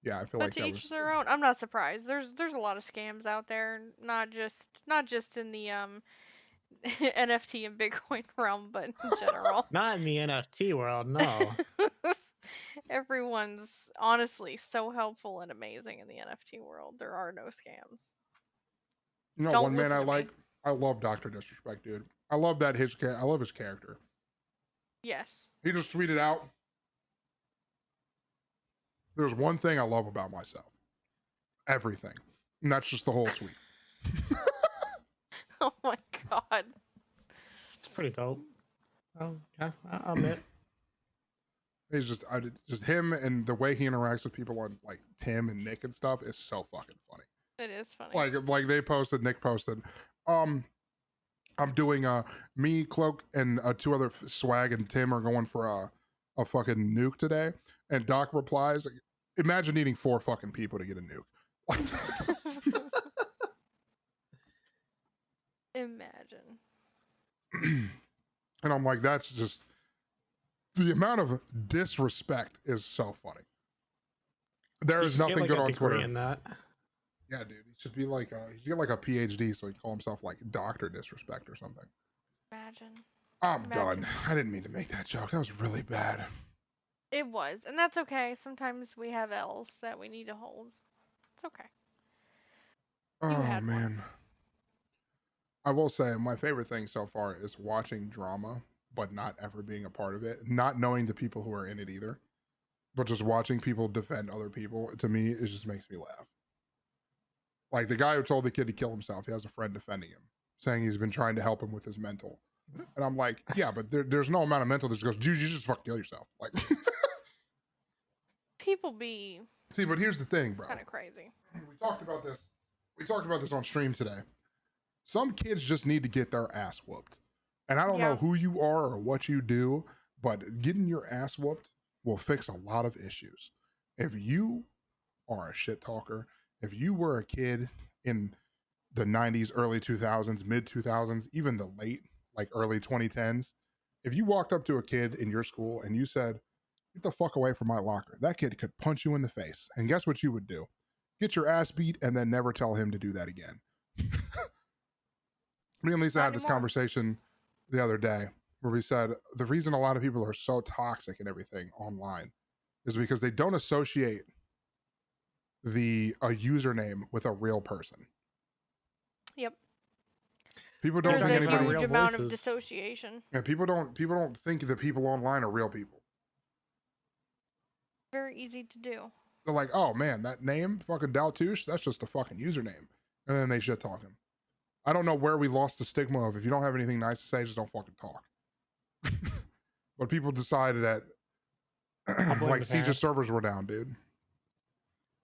Yeah, I feel But like to that each was their own. I'm not surprised. There's a lot of scams out there, not just in the NFT and Bitcoin realm, but in general. Not in the NFT world, no. Everyone's honestly so helpful and amazing in the NFT world. There are no scams. You know, Don't one man listen I to me. like. I love Doctor Disrespect, dude. I love that I love his character. Yes. He just tweeted out, "There's one thing I love about myself. Everything." And that's just the whole tweet. Oh my god. It's pretty dope. Oh, yeah, I'll admit. He's just him, and the way he interacts with people on like Tim and Nick and stuff is so fucking funny. It is funny. Like they posted, Nick posted, I'm doing me, Cloak, and two other swag, and Tim are going for a fucking nuke today. And Doc replies, "Imagine needing 4 fucking people to get a nuke." Imagine. And I'm like, that's just the amount of disrespect is so funny. There You is should get, nothing like, good a on degree Twitter. in that. Yeah, dude, he should be like he should get like a PhD so he can call himself like Doctor Disrespect or something. Imagine. I'm done. I didn't mean to make that joke. That was really bad. It was, and that's okay. Sometimes we have L's that we need to hold. It's okay. Oh had one. man. I will say my favorite thing so far is watching drama, but not ever being a part of it, not knowing the people who are in it either, but just watching people defend other people. To me, it just makes me laugh. Like the guy who told the kid to kill himself, he has a friend defending him, saying he's been trying to help him with his mental. And I'm like, yeah, but there's no amount of mental that just goes, dude, you just fucking kill yourself. Like, People be see, but here's the thing, bro. kind of crazy. We talked about this. We talked about this on stream today. Some kids just need to get their ass whooped. And I don't know who you are or what you do, but getting your ass whooped will fix a lot of issues. If you are a shit talker, if you were a kid in the 90s, early 2000s, mid 2000s, even the late, like early 2010s, if you walked up to a kid in your school and you said, "Get the fuck away from my locker," that kid could punch you in the face. And guess what you would do? Get your ass beat and then never tell him to do that again. Me and Lisa had this conversation the other day where we said the reason a lot of people are so toxic and everything online is because they don't associate a username with a real person. Yep. People don't think anybody. There's a huge amount of dissociation. Yeah, people don't think that people online are real people. Very easy to do. They're like, oh man, that name, fucking Daltouche, that's just a fucking username. And then they shit talk him. I don't know where we lost the stigma of if you don't have anything nice to say, just don't fucking talk. But people decided that like Siege's servers were down, dude.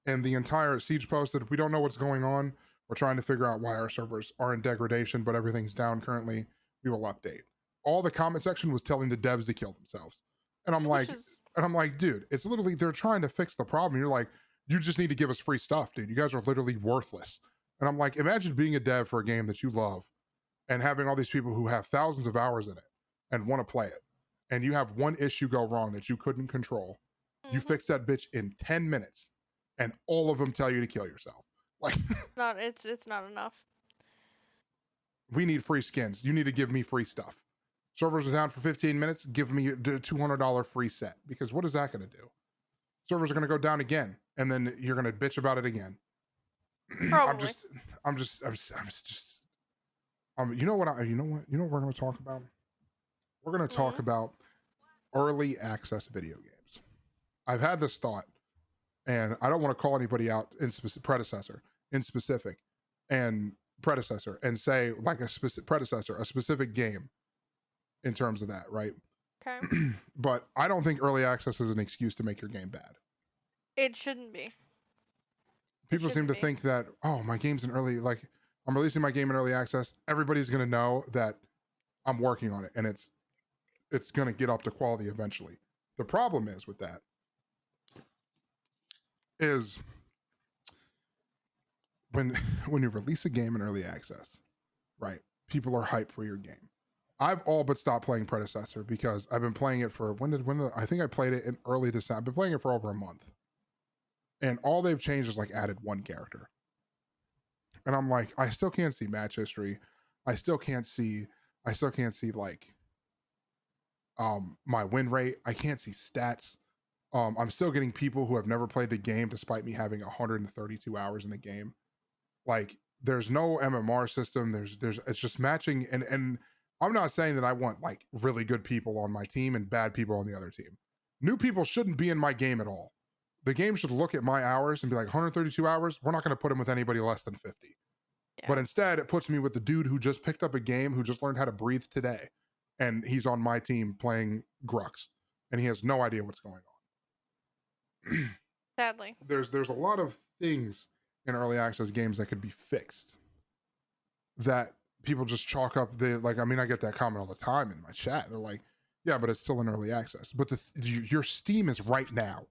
And the entire Siege posted, we don't know what's going on. We're trying to figure out why our servers are in degradation, but everything's down currently. We will update. All the comment section was telling the devs to kill themselves. And I'm like, dude, it's literally, they're trying to fix the problem. You're like, you just need to give us free stuff, dude. You guys are literally worthless. And I'm like, imagine being a dev for a game that you love and having all these people who have thousands of hours in it and want to play it. And you have one issue go wrong that you couldn't control. You fix that bitch in 10 minutes and all of them tell you to kill yourself. Like, it's not enough. We need free skins. You need to give me free stuff. Servers are down for 15 minutes. Give me a $200 free set, because what is that going to do? Servers are going to go down again, and then you're going to bitch about it again. Probably. I'm just. You know what we're going to talk about? We're going to talk about early access video games. I've had this thought, and I don't want to call anybody out in predecessor and say like a specific game in terms of that, right? Okay. But I don't think early access is an excuse to make your game bad. It shouldn't be. People seem to think that, oh, my game's in early, like I'm releasing my game in early access. Everybody's going to know that I'm working on it, and it's going to get up to quality eventually. The problem is with that is when you release a game in early access, right? People are hyped for your game. I've all but stopped playing Predecessor because I've been playing it for I think I played it in early December. I've been playing it for over a month. And all they've changed is like added one character. And I'm like, I still can't see match history. I still can't see like my win rate. I can't see stats. I'm still getting people who have never played the game despite me having 132 hours in the game. Like there's no MMR system. There's it's just matching and I'm not saying that I want like really good people on my team and bad people on the other team. New people shouldn't be in my game at all. The game should look at my hours and be like 132 hours. We're not going to put him with anybody less than 50. Yeah. But instead, it puts me with the dude who just picked up a game, who just learned how to breathe today, and he's on my team playing Grux, and he has no idea what's going on. Sadly. There's a lot of things in early access games that could be fixed that people just chalk up the like. I mean, I get that comment all the time in my chat. They're like, "Yeah, but it's still in early access." But your Steam is right now.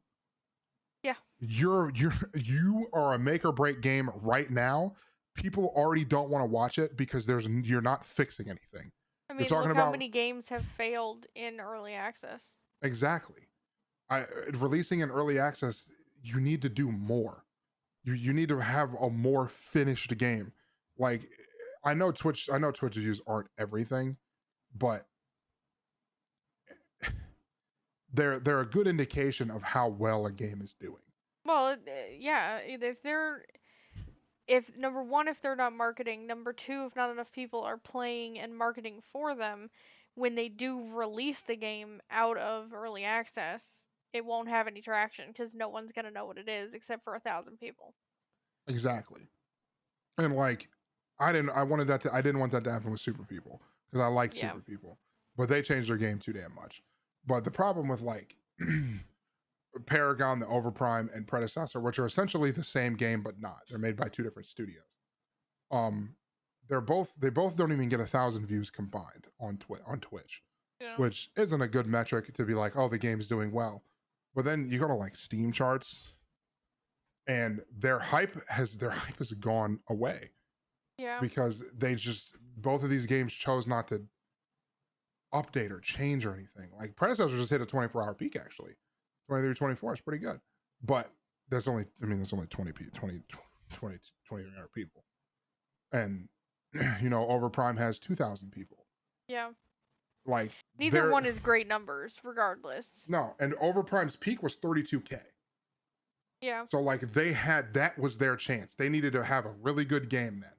Yeah. You are a make or break game right now. People already don't want to watch it because you're not fixing anything. I You're mean, talking look how about many games have failed in early access. exactly. Releasing in early access, you need to do more. You need to have a more finished game. Like I know Twitch reviews aren't everything, but they're a good indication of how well a game is doing. Well, yeah, if number one, if they're not marketing, number two, if not enough people are playing and marketing for them, when they do release the game out of early access, it won't have any traction because no one's gonna know what it is except for 1,000 people. Exactly. And like I didn't want that to happen with Super People because I liked Yeah. Super People, but they changed their game too damn much. But the problem with like Paragon, the Overprime, and Predecessor, which are essentially the same game but not, they're made by two different studios. They both don't even get 1,000 views combined on Twitch, Yeah. which isn't a good metric to be like, oh, the game's doing well. But then you go to like Steam charts, and their hype has gone away. Yeah. Because both of these games chose not to update or change or anything. Like Predecessor just hit a 24-hour peak actually. 23, 24 is pretty good. But there's only 20-hour people. And Overprime has 2,000 people. Yeah. Like neither one is great numbers regardless. No, and Overprime's peak was 32K. Yeah. So like that was their chance. They needed to have a really good game then.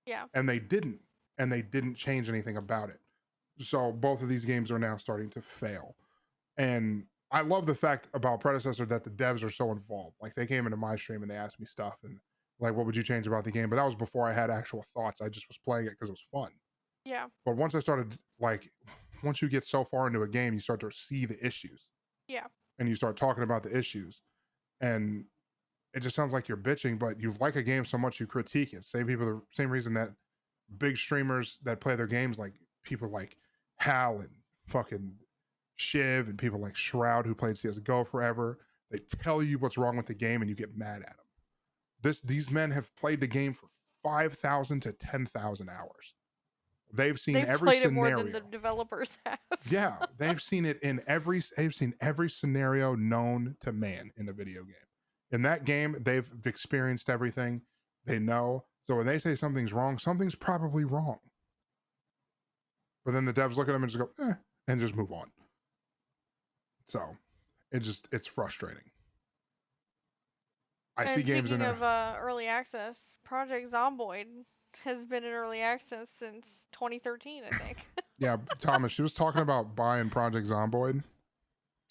Yeah. And they didn't change anything about it. So both of these games are now starting to fail. And I love the fact about Predecessor that the devs are so involved. Like they came into my stream and they asked me stuff and like, what would you change about the game? But that was before I had actual thoughts. I just was playing it because it was fun. Yeah. But once you get so far into a game, you start to see the issues. Yeah. And you start talking about the issues. And it just sounds like you're bitching, but you like a game so much you critique it. Same reason that big streamers that play their games, like people like Hal and fucking Shiv and people like Shroud who played CSGO forever, they tell you what's wrong with the game and you get mad at them. These men have played the game for 5,000 to 10,000 hours. They've seen every played scenario. It more than the developers have. Yeah, they've seen it in they've seen every scenario known to man in a video game. In that game, they've experienced everything. They know. So when they say something's wrong, something's probably wrong. But then the devs look at them and just go, and just move on. So it's frustrating. I see games in early access. Project Zomboid has been in early access since 2013, I think. Yeah, Thomas, she was talking about buying Project Zomboid.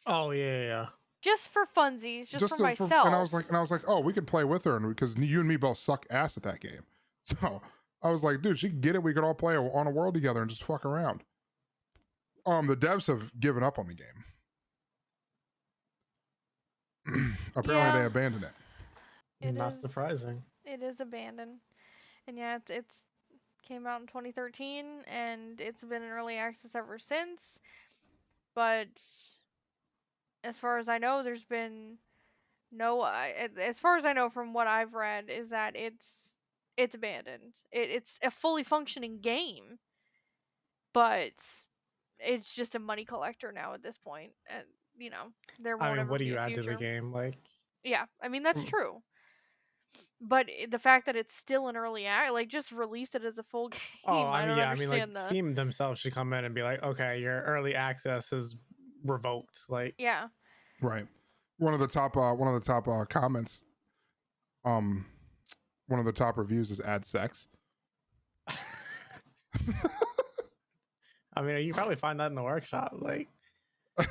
Oh yeah. Just for funsies, just for myself. And I was like, oh, we could play with her, and because you and me both suck ass at that game. So I was like, dude, she can get it. We could all play on a world together and just fuck around. The devs have given up on the game. Apparently, they abandoned it. Not surprising. It is abandoned, and yeah, it's came out in 2013, and it's been in early access ever since. But as far as I know, there's been no. As far as I know from what I've read, is that it's abandoned. It's a fully functioning game, but it's just a money collector now at this point. And there won't ever what do be you a add to the future. game? Like, Yeah, I mean that's true. But the fact that it's still an early act, like just released it as a full game. I don't understand that. Steam themselves should come in and be like, okay, your early access is revoked. Like, yeah, right. one of the top comments, one of the top reviews is add sex. I mean, you probably find that in the workshop. Like,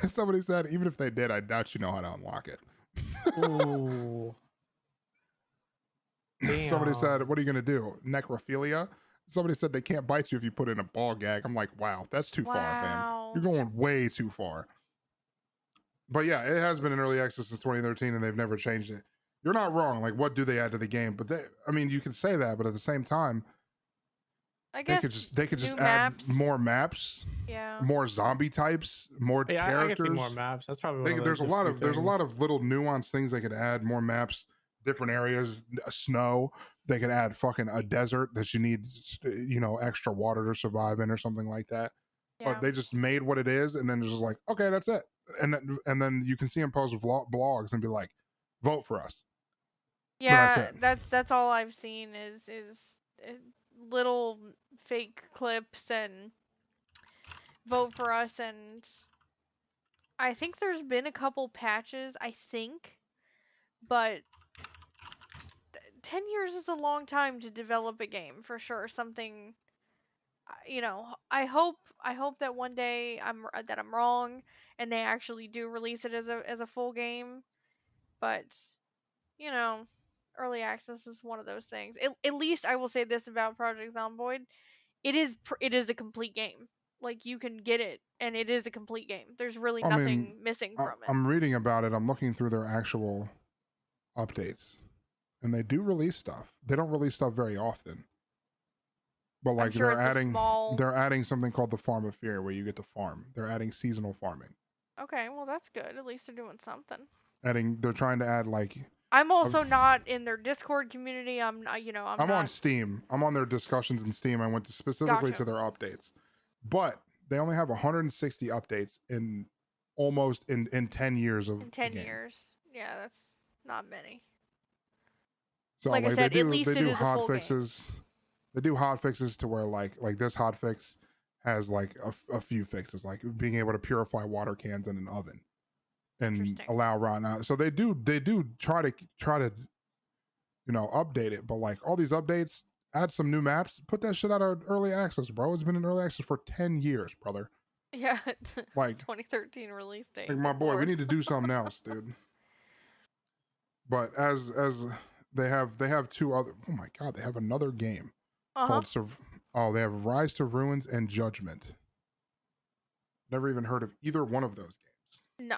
Somebody said, even if they did, I doubt you know how to unlock it. ooh, Somebody said, damn. what are you gonna do? Necrophilia? Somebody said they can't bite you if you put in a ball gag. I'm like, wow, that's too far, fam. You're going way too far. But yeah, it has been in early access since 2013, and they've never changed it. You're not wrong. Like, what do they add to the game? But I mean, you can say that, but at the same time, I they guess could just new add maps. more maps, Yeah. more zombie types, more Yeah, I can see characters. more maps. That's probably one of There's a lot of things. little nuanced things they could add, more maps, different areas, snow. They could add fucking a desert that you need, extra water to survive in or something like that. Yeah. But they just made what it is, and then just like, okay, that's it. And then you can see them post blogs and be like, vote for us. Yeah, That's that's all I've seen is little fake clips and vote for us, and I think there's been a couple patches, I think, but 10 years is a long time to develop a game for sure. Something, I hope that one day I'm wrong and they actually do release it as a full game, but you know, early access is one of those things. At least I will say this about Project Zomboid: it is a complete game. Like, you can get it, and it is a complete game. There's really I mean, nothing missing from it. I'm reading about it. I'm looking through their actual updates, and they do release stuff. They don't release stuff very often, but I'm like sure it's a small. they're adding something called the Farm of Fear, where you get to farm. They're adding seasonal farming. Okay, well that's good. At least they're doing something. They're trying to add like. I'm also not in their Discord community. I'm not. I'm on not. Steam. I'm on their discussions in Steam. I went to specifically to Gotcha. their updates, but they only have 160 updates in almost in 10 years of In the 10 game. years. Yeah, that's not many. So Like I like said, they at least it do is a hot full game. fixes. They do hot fixes to where like this hot fix has like a few fixes, like being able to purify water cans in an oven and Interesting. allow rot out. So they do try to update it, but like all these updates, add some new maps, put that shit out of early access, bro. It's been in early access for 10 years, brother. Yeah, Like 2013 release date. like my Good boy, we lord. need to do something else, dude. But as they have two other, oh my god, they have another game called they have Rise to Ruins and Judgment. Never even heard of either one of those games. No.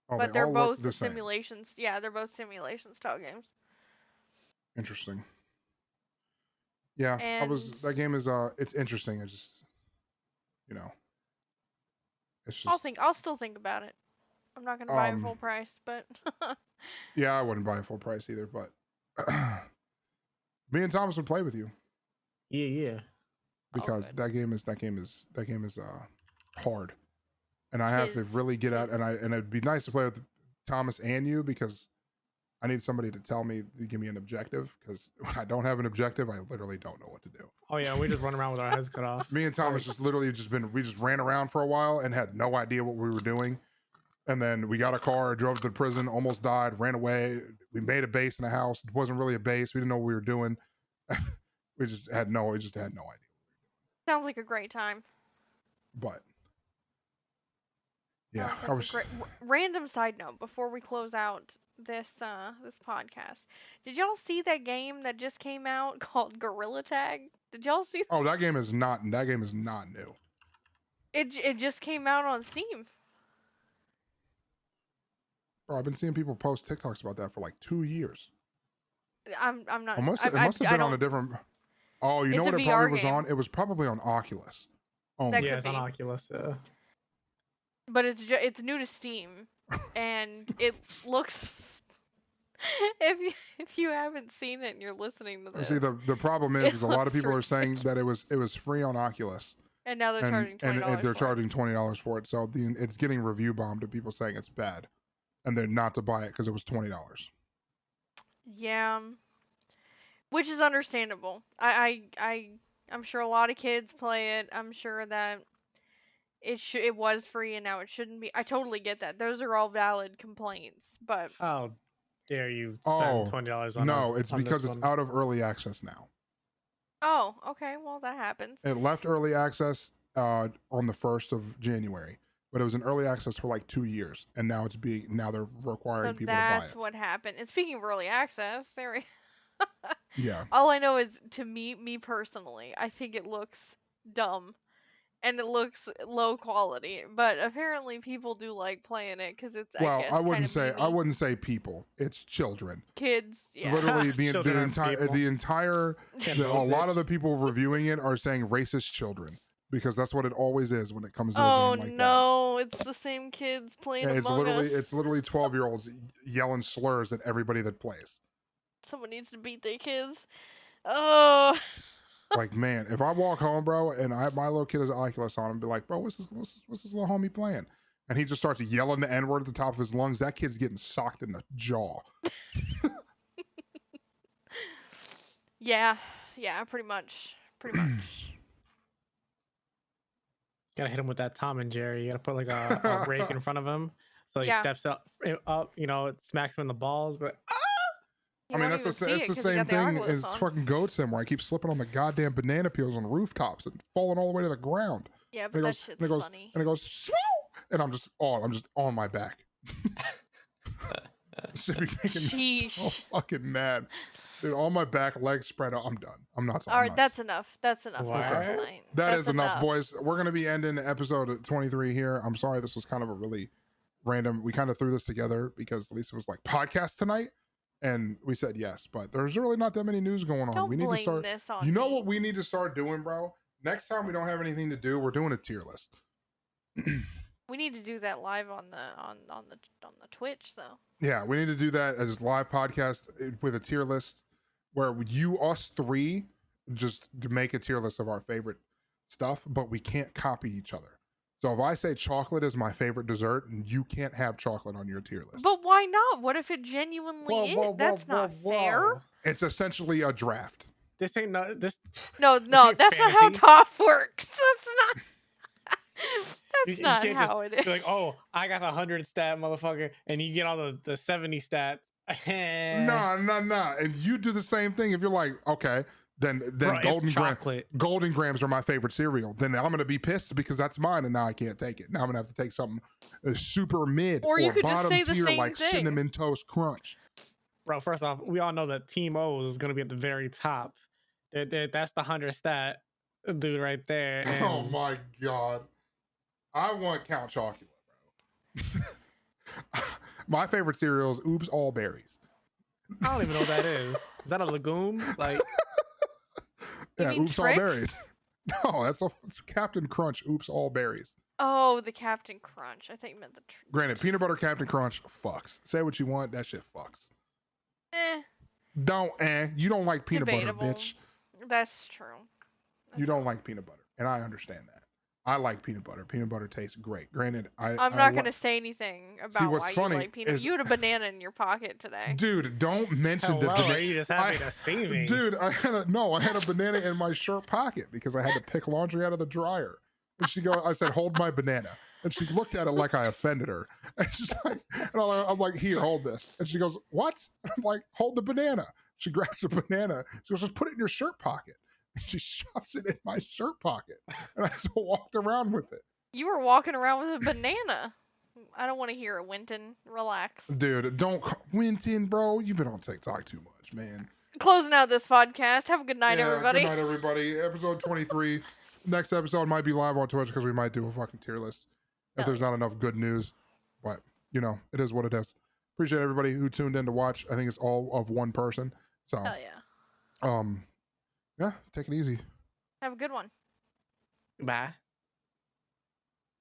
Oh, But they they're all look both the same. simulations. Yeah, they're both simulation style games. Interesting. Yeah, that game is it's interesting. It's just it's just I'll still think about it. I'm not gonna buy it full price, but yeah, I wouldn't buy it full price either, but me and Thomas would play with you. Yeah. Because that game is hard. And I have to really get at, and it'd be nice to play with Thomas and you, because I need somebody to tell me, to give me an objective, because when I don't have an objective, I literally don't know what to do. Oh yeah, we just run around with our heads cut off. Me and Thomas we just ran around for a while and had no idea what we were doing. And then we got a car, drove to the prison, almost died, ran away. We made a base in a house. It wasn't really a base. We didn't know what we were doing. we just had no idea. sounds like a great time. But yeah, I was great. Random side note before we close out this this podcast. Did y'all see that game that just came out called Gorilla Tag? Did y'all see that? Oh, that game is not new. It just came out on Steam. Bro, I've been seeing people post TikToks about that for like 2 years. I'm not. It must have been on a different. Oh, you know what it probably was on? It was probably on Oculus. Yeah, it's on Oculus. But it's new to Steam, and it looks. If you haven't seen it and you're listening to this, see the problem is a lot of people are saying that it was free on Oculus, and now they're charging $20. And they're charging $20 for it. So it's getting review bombed to people saying it's bad, and they're not to buy it because it was $20. Yeah, which is understandable. I'm sure a lot of kids play it. I'm sure that it was free and now it shouldn't be. I totally get that. Those are all valid complaints, but How dare you spend Oh, $20 on no, it's on this because it's one? out of early access now. oh, okay, well that happens. It left early access on the 1st of January, but it was in early access for like 2 years, and now now they're requiring So people to buy that's it. what happened. And speaking of early access, Yeah. all I know is to me personally, I think it looks dumb and it looks low quality, but apparently people do like playing it because it's, I Well, guess, kind of I memey. wouldn't say people. It's children. Kids, yeah. Literally, Children aren't people. a Can't vote, lot of bitch. the people reviewing it are saying racist children because that's what it always is when it comes to a Oh game like that. no, it's the same kids playing Yeah, Among Us. it's literally 12-year-olds yelling slurs at everybody that plays. Someone needs to beat their kids. Oh. Like, man, if I walk home, bro, and my little kid has an Oculus on, and be like, bro, what's this little homie playing? And he just starts yelling the N-word at the top of his lungs. That kid's getting socked in the jaw. Yeah, pretty much. Gotta hit him with that Tom and Jerry. You gotta put like a rake in front of him, so he Yeah. steps up. You know, it smacks him in the balls. But You I mean, won't that's even see it's it the 'cause he same got the thing Oculus as on. fucking Goat Sim, where I keep slipping on the goddamn banana peels on rooftops and falling all the way to the ground. Yeah, And but it that goes, shit's and it goes, funny. and it goes, swoo! And I'm just on my back. It should be making me so Sheesh. fucking mad. Dude, on my back, legs spread out. I'm done. I'm not. All right, that's enough. That's enough for Okay. tonight. That That's is enough, boys. We're going to be ending episode 23 here. I'm sorry this was kind of a really random. We kind of threw this together because Lisa was like, podcast tonight? And we said yes, but there's really not that many news going on. Don't We need to blame start. this on You know me. what we need to start doing, bro? Next time we don't have anything to do, we're doing a tier list. We need to do that live on the Twitch though. Yeah, we need to do that as a live podcast with a tier list where us three just to make a tier list of our favorite stuff, but we can't copy each other. So if I say chocolate is my favorite dessert, you can't have chocolate on your tier list. But why not? What if it genuinely is? That's not fair. It's essentially a draft. This ain't no this. No, This ain't that's not how fantasy. top works. That's not. You That's not can't how just it is. be like, oh, I got 100 stat, motherfucker, and you get all the 70 stats. No. And you do the same thing. If you're like, okay, then Bro, it's Golden Grams are my favorite cereal. Then I'm gonna be pissed because that's mine, and now I can't take it. Now I'm gonna have to take something super mid Or you could just bottom say the tier same like thing. Cinnamon Toast Crunch. Bro, first off, we all know that Team O is gonna be at the very top. That's the 100 stat dude right there. And Oh my god, I want Count Chocula, bro. My favorite cereal is Oops All Berries. I don't even know what that is. Is that a legume? Like, You Yeah, mean Oops All Trix? Berries. No, it's Captain Crunch. Oops All Berries. Oh, the Captain Crunch. I think you meant the. Granted, peanut butter Captain Crunch fucks. Say what you want, that shit fucks. You don't like peanut Debatable. butter, bitch. That's true. You don't like peanut butter, and I understand that. I like peanut butter. Peanut butter tastes great. Granted, I'm not gonna say anything about what's why funny you like peanut. is- You had a banana in your pocket today. Dude, don't mention the hello, banana. are you just happy to see me? Dude, I had a banana in my shirt pocket because I had to pick laundry out of the dryer. And I said, hold my banana. And she looked at it like I offended her. And she's like, I'm like, here, hold this. And she goes, what? And I'm like, hold the banana. She grabs the banana. She goes, just put it in your shirt pocket. And she shoves it in my shirt pocket. And I just walked around with it. You were walking around with a banana. I don't want to hear it, Winton. Relax. Dude, don't Winton, bro. You've been on TikTok too much, man. Closing out this podcast. Have a good night, Yeah, everybody. Good night, everybody. Episode 23. Next episode might be live on Twitch because we might do a fucking tier list if there's not enough good news. But, it is what it is. Appreciate everybody who tuned in to watch. I think it's all of one person. So, Hell yeah. yeah, take it easy. Have a good one. Bye.